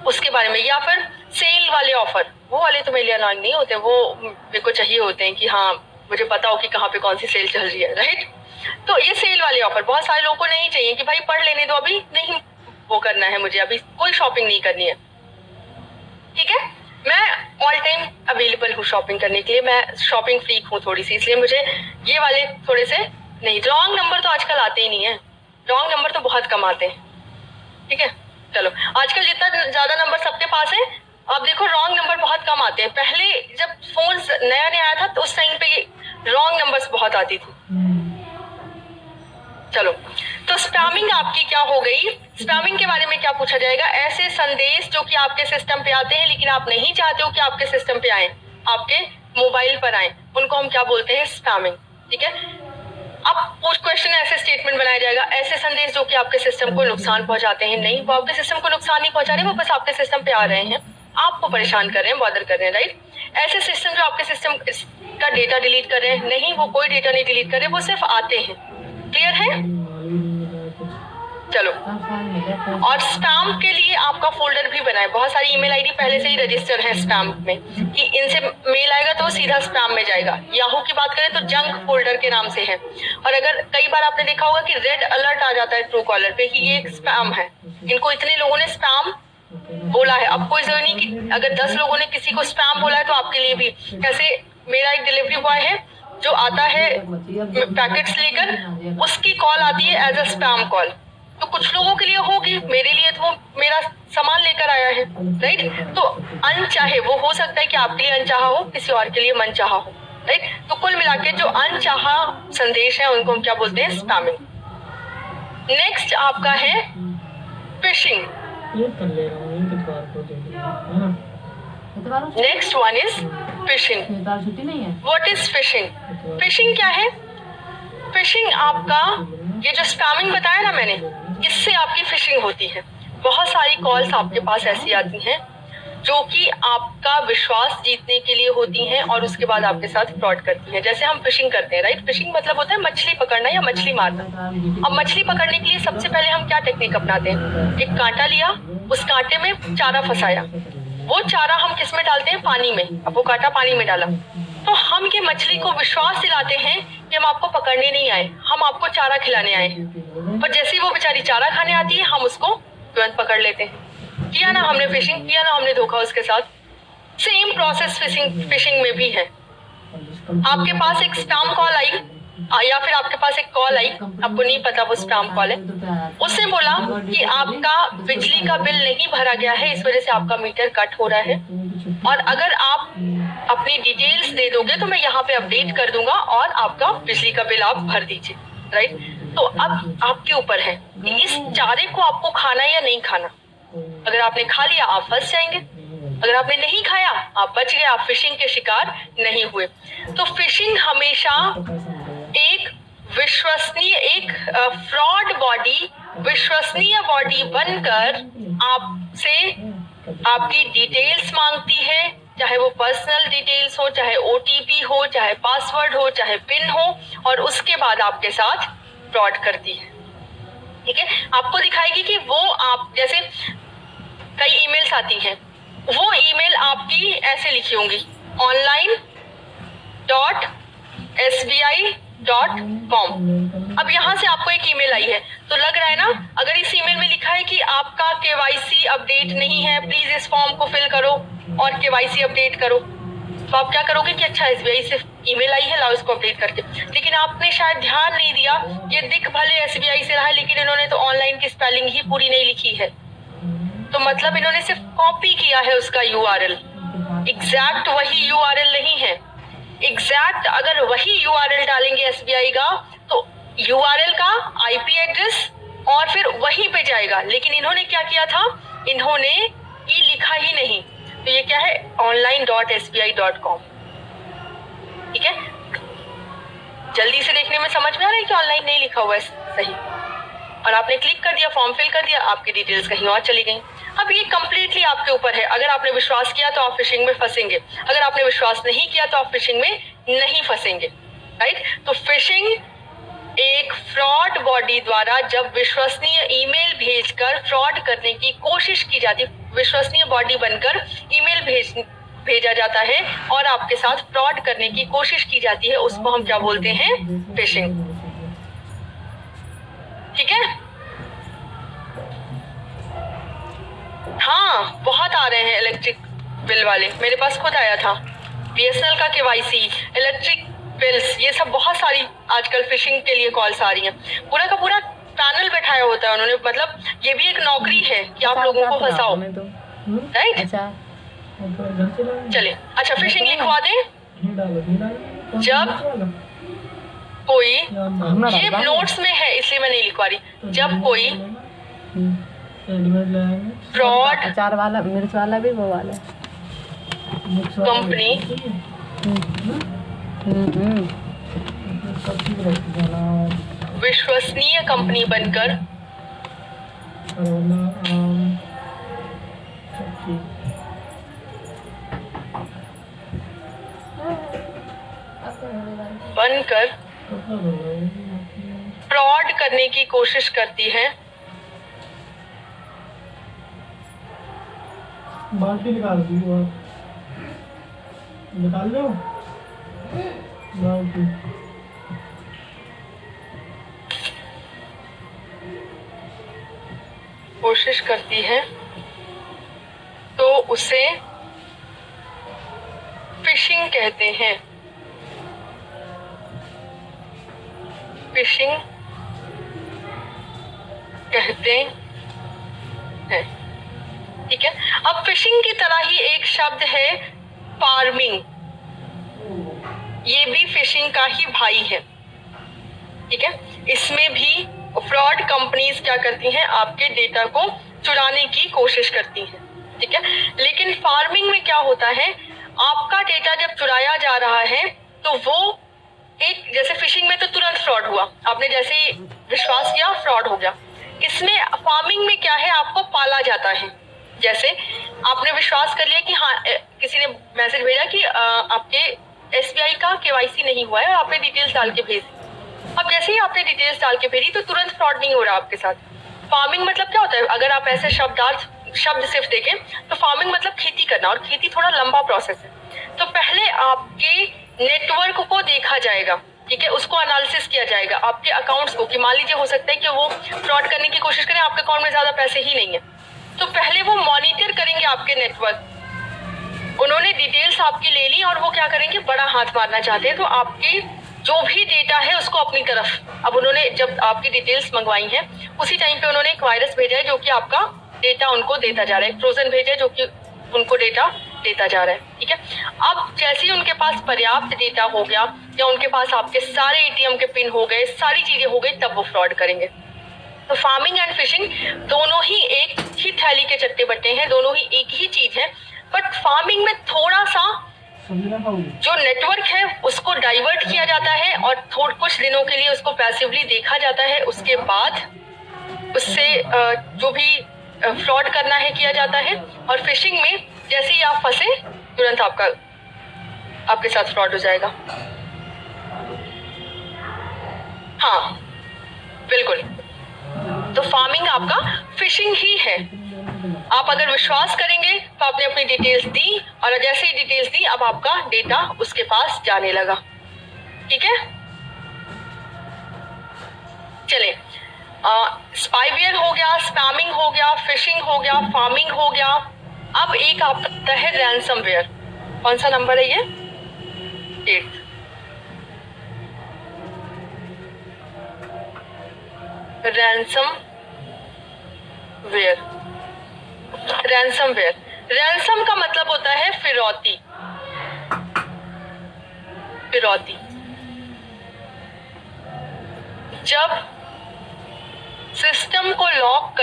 उसके बारे में, या फिर सेल वाले ऑफर, वो वाले तो मेरे लिए अनोइंग नहीं होते, वो मेरे को चाहिए होते हैं कि हाँ मुझे पता हो कि कहाँ पे कौन सी सेल चल रही है, राइट। तो ये सेल वाले ऑफर बहुत सारे लोगों को नहीं चाहिए कि भाई पढ़ लेने दो, अभी नहीं वो करना है, मुझे अभी कोई शॉपिंग नहीं करनी है, ठीक है। मैं ऑल टाइम अवेलेबल हूँ शॉपिंग करने के लिए, मैं शॉपिंग फ्रीक हूँ थोड़ी सी, इसलिए मुझे ये वाले थोड़े से नहीं, रॉन्ग नंबर तो आजकल आते ही नहीं है, रॉन्ग नंबर तो बहुत कम आते हैं। ठीक है, चलो आजकल जितना ज्यादा नंबर सबके पास है, अब देखो रॉन्ग नंबर बहुत कम आते हैं। पहले जब फोन नया नया आया था तो उस टाइम पे रॉन्ग नंबर्स बहुत आती थी। चलो, तो स्पैमिंग आपकी क्या हो गई? स्पैमिंग के बारे में क्या पूछा जाएगा? ऐसे संदेश जो कि आपके सिस्टम पे आते हैं लेकिन आप नहीं चाहते हो कि आपके सिस्टम पे आए, आपके मोबाइल पर आए, उनको हम क्या बोलते हैं? स्पैमिंग। ठीक है, अब क्वेश्चन ऐसे स्टेटमेंट बनाया जाएगा, ऐसे संदेश जो कि आपके सिस्टम को नुकसान पहुंचाते हैं। नहीं, वो आपके सिस्टम को नुकसान नहीं पहुंचा रहे, वो बस आपके सिस्टम पे आ रहे हैं, आपको परेशान कर रहे हैं, बॉदर कर रहे हैं, राइट। ऐसे सिस्टम जो आपके सिस्टम का डेटा डिलीट कर रहे हैं, नहीं, वो कोई डेटा नहीं डिलीट कर रहे, वो सिर्फ आते हैं। क्लियर है? चलो, और स्पैम के लिए आपका फोल्डर भी बनाए। बहुत सारी ईमेल आईडी पहले से ही रजिस्टर है स्पैम में कि इनसे मेल आएगा तो सीधा स्पैम में जाएगा। याहू की बात करें तो जंक फोल्डर के नाम से है। और अगर कई बार आपने देखा होगा कि रेड अलर्ट आ जाता है ट्रू कॉलर पे कि ये एक स्पैम है, इनको इतने लोगों ने स्पैम बोला है। अब कोई जरूरी नहीं कि अगर 10 लोगों ने किसी को स्पैम बोला है तो आपके लिए भी। जैसे मेरा एक डिलीवरी बॉय है जो आता है पैकेट्स लेकर, उसकी कॉल आती है एज अ स्पैम कॉल। तो कुछ लोगों के लिए होगी, मेरे लिए तो वो मेरा सामान लेकर आया है, राइट। तो अनचाहे, वो हो सकता है कि आपके लिए अनचाहा हो, किसी और के लिए मनचाहा हो, राइट। तो कुल मिला के जो अनचाहा संदेश है उनको हम क्या बोलते हैं? स्पैमिंग। नेक्स्ट आपका है fishing. Next one is fishing. छुट्टी नहीं है। What is fishing? फिशिंग क्या है? फिशिंग आपका ये जो स्पैमिंग बताया ना मैंने, इससे आपकी फिशिंग होती है। बहुत सारी कॉल्स आपके पास ऐसी आती हैं जो कि आपका विश्वास जीतने के लिए होती हैं और उसके बाद आपके साथ फ्रॉड करती हैं। जैसे हम फिशिंग करते हैं, राइट। फिशिंग मतलब होता है मछली पकड़ना या मछली मारना। अब मछली पकड़ने के लिए सबसे पहले हम क्या टेक्निक अपनाते हैं? एक कांटा लिया, उस कांटे में चारा फंसाया, वो चारा हम किस में डालते हैं? पानी में। अब वो कांटा पानी में डाला तो हम ये मछली को विश्वास दिलाते हैं कि हम आपको पकड़ने नहीं आए, हम आपको चारा खिलाने आए हैं। पर जैसे ही वो बेचारी चारा खाने आती है, हम उसको तुरंत पकड़ लेते हैं। किया ना हमने फिशिंग, किया ना हमने धोखा उसके साथ। सेम प्रोसेस फिशिंग में भी है। आपके पास एक स्पैम कॉल आई या फिर आपके पास एक कॉल आई, आपको नहीं पता वो स्पैम कॉल है, उसने बोला कि आपका बिजली का बिल नहीं भरा गया है, इस वजह से आपका मीटर कट हो रहा है, और अगर आप अपनी डिटेल्स दे दोगे तो मैं यहाँ पे अपडेट कर दूंगा और आपका बिजली का बिल आप भर दीजिए, राइट। तो अब आपके ऊपर है कि इस चारे को आपको खाना या नहीं खाना। अगर आपने खा लिया आप फंस जाएंगे, अगर आपने नहीं खाया आप बच गए, आप फिशिंग के शिकार नहीं हुए। तो फिशिंग हमेशा एक विश्वसनीय, एक फ्रॉड बॉडी, विश्वसनीय बॉडी बनकर आपसे आपकी डिटेल्स मांगती है, चाहे वो पर्सनल डिटेल्स हो, चाहे OTP हो, चाहे पासवर्ड हो, चाहे पिन हो, और उसके बाद आपके साथ फ्रॉड करती है। ठीक है, आपको दिखाएगी कि वो आप जैसे कई ईमेल्स आती हैं, वो ईमेल आपकी ऐसे लिखी होंगी online.sbi.com। अब यहाँ से आपको एक ईमेल आई है तो लग रहा है ना, अगर इस ईमेल में लिखा है कि आपका KYC अपडेट नहीं है, प्लीज इस फॉर्म को फिल करो और KYC अपडेट करो, तो आप क्या करोगे कि अच्छा SBI से ईमेल आई है, लाओ इसको अपडेट करके। लेकिन आपने शायद ध्यान नहीं दिया, ये दिख भले SBI से रहा है लेकिन इन्होंने तो ऑनलाइन की स्पेलिंग ही पूरी नहीं लिखी है, तो मतलब इन्होंने सिर्फ कॉपी किया है उसका URL, एग्जैक्ट वही URL नहीं है। एग्जैक्ट अगर वही URL डालेंगे SBI का तो URL का IP एड्रेस और फिर वहीं पे जाएगा, लेकिन इन्होंने क्या किया था, इन्होंने ये लिखा ही नहीं, तो ये क्या है online.sbi.com। ठीक है, जल्दी से देखने में समझ में आ रहा है कि ऑनलाइन नहीं लिखा हुआ है सही, और आपने क्लिक कर दिया, फॉर्म फिल कर दिया, आपकी डिटेल्स कहीं और चली गई। अब ये कंप्लीटली आपके ऊपर है, अगर आपने विश्वास किया तो आप फिशिंग में फंसेंगे, अगर आपने विश्वास नहीं किया तो आप फिशिंग में नहीं फंसेंगे, राइट। तो फिशिंग एक फ्रॉड बॉडी द्वारा जब विश्वसनीय ईमेल भेजकर फ्रॉड करने की कोशिश की जाती, विश्वसनीय बॉडी बनकर ईमेल भेजा जाता है और आपके साथ फ्रॉड करने की कोशिश की जाती है, उसको हम क्या बोलते हैं? फिशिंग। ठीक है, हाँ बहुत आ रहे हैं इलेक्ट्रिक बिल वाले, मेरे पास खुद आया था। BSNL का KYC, इलेक्ट्रिक बिल्स, ये सब बहुत सारी आजकल फिशिंग के लिए कॉल्स आ रही हैं। पूरा का पूरा पैनल बैठाया होता है उन्होंने, मतलब ये भी एक नौकरी है कि आप लोगों को फंसाओ, राइट? अच्छा चलिए, अच्छा फिशिंग लिखवा दें। घी डालो जब कोई, हमरा ये डालना है। नोट्स में है इसलिए मैं नहीं लिखवा रही। जब कोई रेडीमेड लाएंगे फ्रॉड अचार वाला, मिर्च वाला भी, वो वाला। मिक्स वाला कंपनी सब चीज रहती है ना, विश्वसनीय कंपनी बनकर करोला आम सब चीज बनकर फ्रॉड करने की कोशिश करती है, बाल्टी निकाल दी और निकाल लो बाल्टी। कोशिश करती है तो उसे फिशिंग कहते हैं। फिशिंग कहते हैं, ठीक है। अब फिशिंग की तरह ही एक शब्द है फार्मिंग, ये भी फिशिंग का ही भाई है, ठीक है। इसमें भी फ्रॉड कंपनीज क्या करती हैं, आपके डेटा को चुराने की कोशिश करती हैं, ठीक है। लेकिन फार्मिंग में क्या होता है, आपका डेटा जब चुराया जा रहा है तो वो एक, जैसे फिशिंग में तो तुरंत फ्रॉड हुआ, आपने जैसे ही विश्वास किया फ्रॉड हो गया। इसमें फार्मिंग में क्या है, आपको पाला जाता है। जैसे आपने विश्वास कर लिया कि हाँ, किसी ने मैसेज भेजा कि आपके SBI का KYC नहीं हुआ है और आपने डिटेल्स डाल के भेज दी। अब जैसे ही आपने डिटेल्स डाल के भेजी तो तुरंत फ्रॉड नहीं हो रहा आपके साथ। फार्मिंग मतलब क्या होता है, अगर आप ऐसे शब्द सिर्फ देखें तो फार्मिंग मतलब खेती करना, और खेती थोड़ा लंबा प्रोसेस है। तो पहले आपके नेटवर्क को देखा जाएगा, ठीक है, उसको एनालिसिस किया जाएगा, आपके अकाउंट्स को, कि मान लीजिए हो सकता है कि वो फ्रॉड करने की कोशिश करें, आपके अकाउंट में ज्यादा पैसे ही नहीं है, तो पहले वो मॉनिटर करेंगे आपके नेटवर्क। उन्होंने डिटेल्स आपकी ले ली और वो क्या करेंगे, बड़ा हाथ मारना चाहते हैं, तो आपके जो भी डेटा है उसको अपनी तरफ, अब उन्होंने जब आपकी डिटेल्स मंगवाई हैं उसी टाइम पे उन्होंने एक वायरस भेजा है जो कि आपका डेटा उनको देता जा रहा है, ट्रोजन भेजा है जो कि उनको डेटा देता जा रहा है, ठीक है। अब जैसे ही उनके पास पर्याप्त डेटा हो गया या उनके पास आपके सारे ATM के पिन हो गए, सारी चीजें हो गई, तब वो फ्रॉड करेंगे। तो फार्मिंग एंड फिशिंग दोनों ही एक ही थैली के चट्टे बट्टे हैं, दोनों ही एक ही चीज है, बट फार्मिंग में थोड़ा सा जो नेटवर्क है उसको डाइवर्ट किया जाता है और कुछ दिनों के लिए उसको पैसिवली देखा जाता है, उसके बाद उससे जो भी फ्रॉड करना है किया जाता है। और फिशिंग में जैसे ही आप फंसे तुरंत आपके साथ फ्रॉड हो जाएगा। हाँ बिल्कुल, तो फार्मिंग आपका फिशिंग ही है। आप अगर विश्वास करेंगे तो आपने अपनी डिटेल्स दी और जैसे ही डिटेल्स दी अब आपका डेटा उसके पास जाने लगा, ठीक है। चले, स्पाईवेयर हो गया, स्पैमिंग हो गया, फिशिंग हो गया, फार्मिंग हो गया। अब एक आता है रैंसमवेयर। कौन सा नंबर है ये? 8। रैंसमवेयर, रैंसम का मतलब होता है फिरौती। जब सिस्टम को लॉक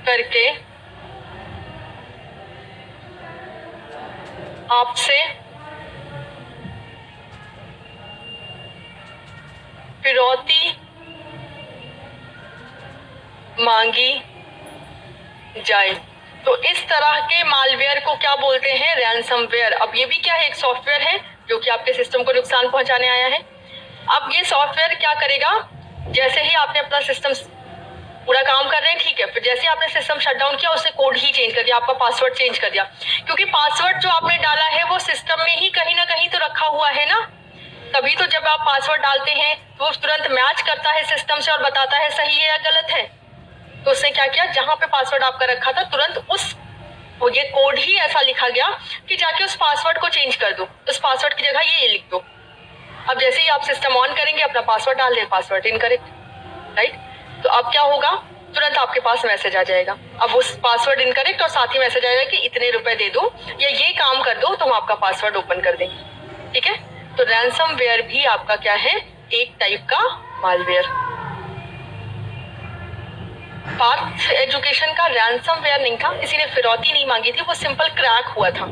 करके, आपसे फिरौती मांगी जाए तो इस तरह के मालवेयर को क्या बोलते हैं? रैंसमवेयर। अब ये भी क्या है? एक सॉफ्टवेयर है जो कि आपके सिस्टम को नुकसान पहुंचाने आया है। अब ये सॉफ्टवेयर क्या करेगा? जैसे ही आपने अपना सिस्टम पूरा काम कर रहे हैं, ठीक है, फिर जैसे आपने सिस्टम शट डाउन किया उससे कोड ही चेंज कर दिया, आपका पासवर्ड चेंज कर दिया, क्योंकि पासवर्ड जो आपने डाला है वो सिस्टम में ही कहीं ना कहीं तो रखा हुआ है ना। तभी तो जब आप पासवर्ड डालते हैं तो वो तुरंत मैच करता है सिस्टम से और बताता है सही है या गलत है। तो उसने क्या किया, जहां पे पासवर्ड आपका रखा था तुरंत ये कोड ही ऐसा लिखा गया कि जाके उस पासवर्ड को चेंज कर दो, उस पासवर्ड की जगह ये लिख दो। अब जैसे ही आप सिस्टम ऑन करेंगे अपना पासवर्ड डाल दें, पासवर्ड इनकरेक्ट, राइट। तो अब क्या होगा, तुरंत आपके पास मैसेज आ जाएगा, अब उस पासवर्ड इनकरेक्ट और साथ ही मैसेज आएगा कि इतने रुपए दे दो या ये काम कर दो तो हम आपका पासवर्ड ओपन कर देंगे। ठीक है, तो रैंसमवेयर भी आपका क्या है, एक टाइप का मालवेयर। पाथ एजुकेशन का रैंसमवेयर नहीं था, किसी ने फिरौती नहीं मांगी थी, वो सिंपल क्रैक हुआ था।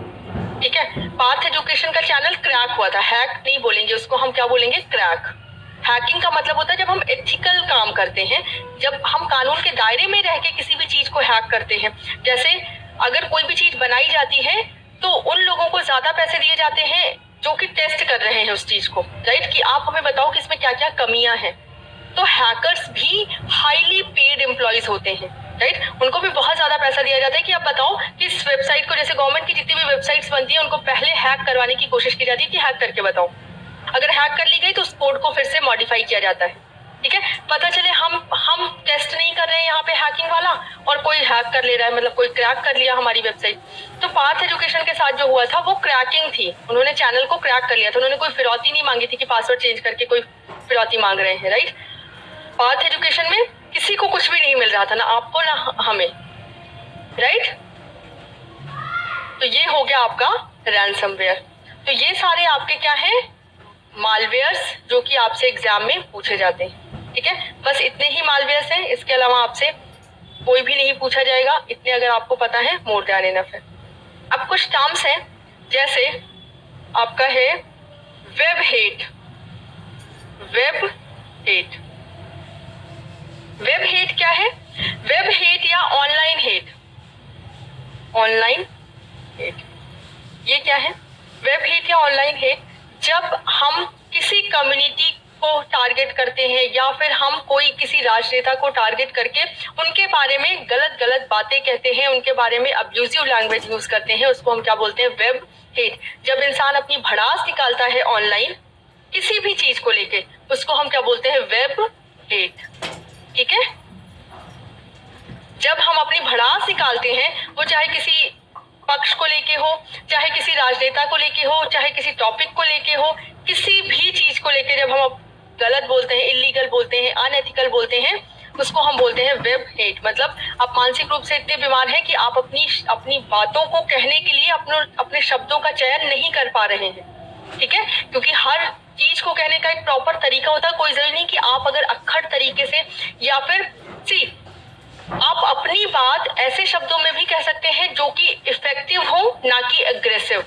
ठीक है, पाथ एजुकेशन का चैनल क्रैक हुआ था, हैक नहीं बोलेंगे उसको, हम क्या बोलेंगे, क्रैक। हैकिंग का मतलब होता है जब हम एथिकल काम करते हैं, जब हम कानून के दायरे में रह के किसी भी चीज को हैक करते हैं। जैसे अगर कोई भी चीज बनाई जाती है तो उन लोगों को ज्यादा पैसे दिए जाते हैं जो कि टेस्ट कर रहे हैं उस चीज को, राइट, कि आप हमें बताओ कि इसमें क्या क्या कमियां हैं। तो हैकर्स भी हाईली पेड एम्प्लॉइज होते हैं, राइट, उनको भी बहुत ज्यादा पैसा दिया जाता है कि आप बताओ कि इस वेबसाइट को, जैसे गवर्नमेंट की जितनी भी वेबसाइट्स बनती है उनको पहले हैक करवाने की कोशिश की जाती है कि हैक करके बताओ। अगर हैक कर ली गई तो उस कोड को फिर से मॉडिफाई किया जाता है। ठीक है, पता चले हम टेस्ट नहीं कर रहे हैं यहाँ पे हैकिंग वाला और कोई हैक कर ले रहा है, मतलब कोई क्रैक कर लिया हमारी वेबसाइट। तो पाथ एजुकेशन के साथ जो हुआ था वो क्रैकिंग थी, उन्होंने चैनल को क्रैक कर लिया था, उन्होंने कोई फिरौती नहीं मांगी थी कि पासवर्ड चेंज करके कोई फिरौती मांग रहे हैं, राइट। पाथ एजुकेशन में किसी को कुछ भी नहीं मिल रहा था, ना आपको ना हमें, राइट। तो ये हो गया आपका रैंसमवेयर। तो ये सारे आपके क्या है, मालवेयर्स, जो कि आपसे एग्जाम में पूछे जाते हैं। ठीक है, बस इतने ही मालवेयर्स हैं, इसके अलावा आपसे कोई भी नहीं पूछा जाएगा, इतने अगर आपको पता है मोर देन इनफ है। अब कुछ टर्म्स हैं, जैसे आपका है web hate. Web hate, web hate क्या है, वेब हेट या ऑनलाइन हेट। ऑनलाइन हेट ये क्या है, वेब हेट या ऑनलाइन हेट, जब हम किसी कम्युनिटी को टारगेट करते हैं या फिर हम कोई किसी राजनेता को टारगेट करके उनके बारे में गलत गलत बातें कहते हैं, उनके बारे में अब्यूजिव लैंग्वेज यूज करते हैं, उसको हम क्या बोलते हैं, वेब हेट। जब इंसान अपनी भड़ास निकालता है ऑनलाइन किसी भी चीज को लेके, उसको हम क्या बोलते हैं, वेब हेट। ठीक है, जब हम अपनी भड़ास निकालते हैं, वो चाहे किसी पक्ष को लेके हो, चाहे किसी राजनेता को लेके हो, चाहे किसी टॉपिक को लेके हो, किसी भी चीज को लेके जब हम गलत बोलते हैं, इलीगल बोलते हैं, अनएथिकल बोलते हैं, उसको हम बोलते हैं वेब हेट। मतलब आप मानसिक रूप से इतने बीमार हैं कि आप अपनी बातों को कहने के लिए अपने शब्दों का चयन नहीं कर पा रहे हैं। ठीक है, क्योंकि हर चीज को कहने का एक प्रॉपर तरीका होता है। कोई जरूरी नहीं कि आप अगर अक्खड़ तरीके से या फिर आप अपनी बात ऐसे शब्दों में भी कह सकते हैं जो कि इफेक्टिव हो, ना कि एग्रेसिव,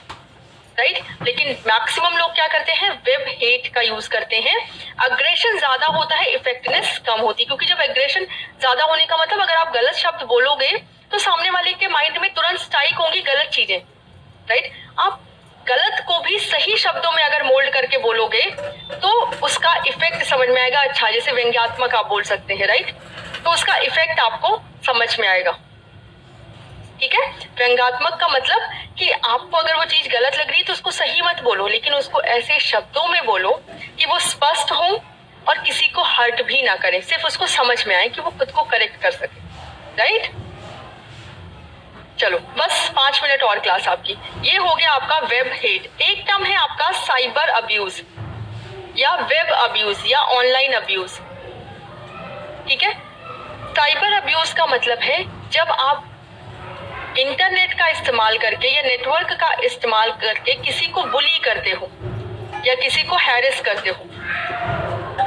राइट। लेकिन मैक्सिमम लोग क्या करते हैं, वेब हेट का यूज करते हैं। अग्रेशन ज्यादा होता है, इफेक्टिवनेस कम होती है, क्योंकि जब एग्रेशन ज्यादा होने का मतलब अगर आप गलत शब्द बोलोगे तो सामने वाले के माइंड में तुरंत स्ट्राइक होंगी गलत चीजें, राइट। आप गलत को भी सही शब्दों में अगर मोल्ड करके बोलोगे तो उसका इफेक्ट समझ में आएगा। अच्छा, जैसे व्यंग्यात्मक आप बोल सकते हैं, राइट, तो उसका इफेक्ट आपको समझ में आएगा। ठीक है, व्यंग्यात्मक का मतलब कि आपको अगर वो चीज गलत लग रही है तो उसको सही मत बोलो, लेकिन उसको ऐसे शब्दों में बोलो कि वो स्पष्ट हो और किसी को हर्ट भी ना करे, सिर्फ उसको समझ में आए कि वो खुद को करेक्ट कर सके, राइट। चलो बस 5 मिनट और क्लास आपकी। ये हो गया आपका वेब हेट। एक टर्म है आपका साइबर अब्यूज या वेब अब्यूज या ऑनलाइन अब्यूज। ठीक है, साइबर अब्यूज का मतलब है जब आप इंटरनेट का इस्तेमाल करके या नेटवर्क का इस्तेमाल करके किसी को बुली करते हो या किसी को हैरेस करते हो।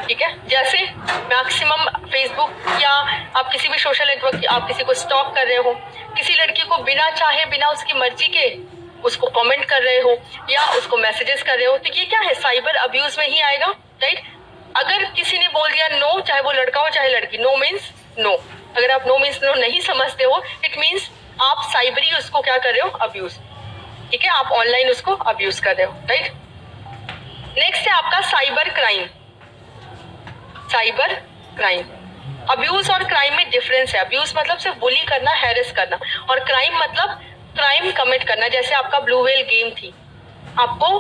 ठीक है, जैसे मैक्सिमम फेसबुक या आप किसी भी सोशल नेटवर्क, आप किसी को स्टॉक कर रहे हो, किसी लड़की को बिना चाहे बिना उसकी मर्जी के उसको कमेंट कर रहे हो या उसको मैसेजेस कर रहे हो, तो ये क्या है, साइबर अब्यूज में ही आएगा, राइट। अगर किसी ने बोल दिया नो, चाहे वो लड़का हो चाहे लड़की, नो मीन्स नो। अगर आप नो मीन्स नो नहीं समझते हो, इट मीन्स आप साइबरी उसको क्या कर रहे हो, अब्यूज। ठीक है, आप ऑनलाइन उसको अब्यूज कर रहे हो, राइट। नेक्स्ट है आपका cyber crime. Cyber crime, abuse और क्राइम में डिफरेंस है। अब्यूज मतलब सिर्फ बुली करना, हैरेस करना, और क्राइम मतलब क्राइम कमिट करना। जैसे आपका ब्लू व्हेल गेम थी, आपको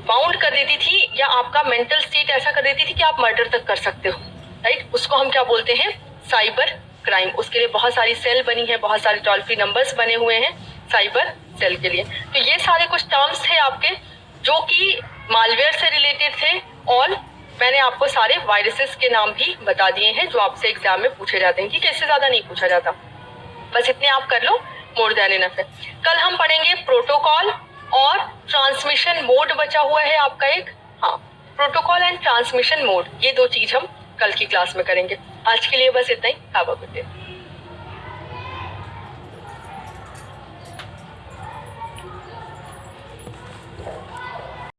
बाउंड कर देती थी या आपका मेंटल स्टेट ऐसा कर देती थी कि आप मर्डर तक कर सकते हो, राइट। उसको हम क्या बोलते हैं, साइबर क्राइम, उसके लिए बहुत सारी सेल बनी है, बहुत सारे टोल फ्री नंबर्स बने हुए हैं साइबर सेल के लिए। तो ये सारे कुछ टर्म्स थे आपके जो कि मालवेयर से रिलेटेड थे, और मैंने आपको सारे वायरसेस के नाम भी बता दिए हैं जो आपसे एग्जाम में पूछे जाते हैं। ठीक है, इससे ज्यादा नहीं पूछा जाता, बस इतने आप कर लो, मोर देन इनफ है। कल हम पढ़ेंगे प्रोटोकॉल और ट्रांसमिशन मोड बचा हुआ है आपका एक, हाँ, प्रोटोकॉल एंड ट्रांसमिशन मोड, ये दो चीज हम कल की क्लास में करेंगे। आज के लिए बस इतना ही। Have a good day.